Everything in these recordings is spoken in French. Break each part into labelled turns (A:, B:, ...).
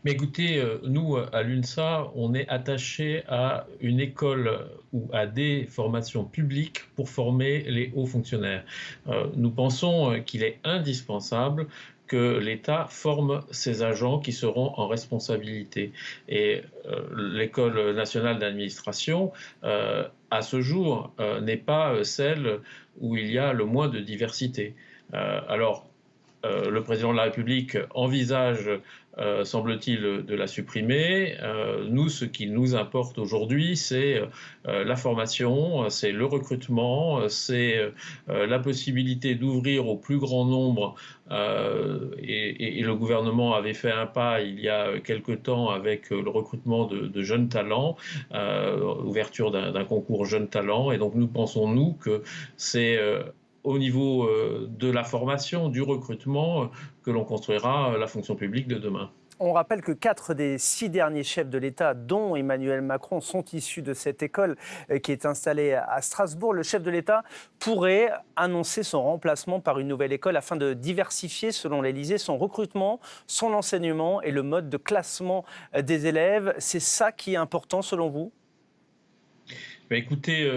A: Mais écoutez, nous, à l'UNSA, on est attaché à une école ou à des formations publiques pour former les hauts fonctionnaires. Nous pensons qu'il est indispensable que l'État forme ses agents qui seront en responsabilité. Et l'École nationale d'administration, à ce jour, n'est pas celle où il y a le moins de diversité. Alors, le président de la République envisage, semble-t-il, de la supprimer. Nous, ce qui nous importe aujourd'hui, c'est la formation, c'est le recrutement, c'est la possibilité d'ouvrir au plus grand nombre. Et le gouvernement avait fait un pas il y a quelque temps avec le recrutement de jeunes talents, ouverture d'un concours jeunes talents. Et donc nous pensons, nous, que c'est au niveau de la formation, du recrutement, que l'on construira la fonction publique de demain.
B: On rappelle que 4 des 6 derniers chefs de l'État, dont Emmanuel Macron, sont issus de cette école qui est installée à Strasbourg. Le chef de l'État pourrait annoncer son remplacement par une nouvelle école afin de diversifier, selon l'Élysée, son recrutement, son enseignement et le mode de classement des élèves. C'est ça qui est important selon vous ?
A: Bah, écoutez,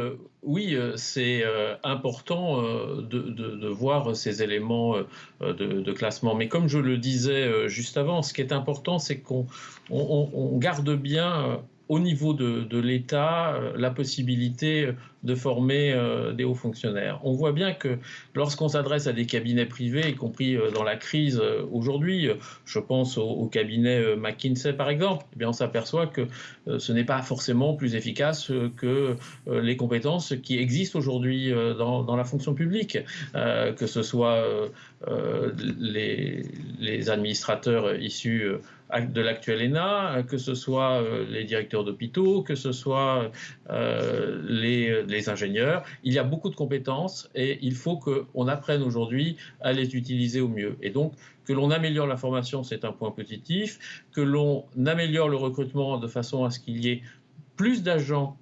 A: oui, c'est important de voir ces éléments de classement. Mais comme je le disais juste avant, ce qui est important, c'est qu'on garde bien au niveau de l'État la possibilité de former des hauts fonctionnaires. On voit bien que lorsqu'on s'adresse à des cabinets privés, y compris dans la crise aujourd'hui, je pense au cabinet McKinsey par exemple, eh bien on s'aperçoit que ce n'est pas forcément plus efficace que les compétences qui existent aujourd'hui dans la fonction publique, que ce soit les administrateurs issus de l'actuel ENA, que ce soit les directeurs d'hôpitaux, que ce soit les ingénieurs. Il y a beaucoup de compétences et il faut qu'on apprenne aujourd'hui à les utiliser au mieux. Et donc, que l'on améliore la formation, c'est un point positif. Que l'on améliore le recrutement de façon à ce qu'il y ait plus d'agents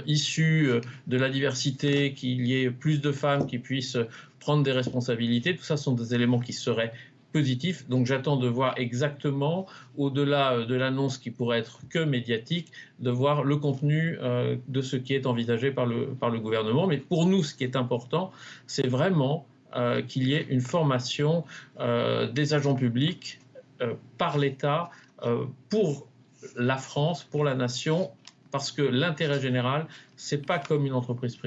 A: issus de la diversité, qu'il y ait plus de femmes qui puissent prendre des responsabilités. Tout ça sont des éléments qui seraient positifs. Donc j'attends de voir exactement, au-delà de l'annonce qui pourrait être que médiatique, de voir le contenu de ce qui est envisagé par le gouvernement. Mais pour nous, ce qui est important, c'est vraiment qu'il y ait une formation des agents publics par l'État pour la France, pour la nation, parce que l'intérêt général, c'est pas comme une entreprise privée.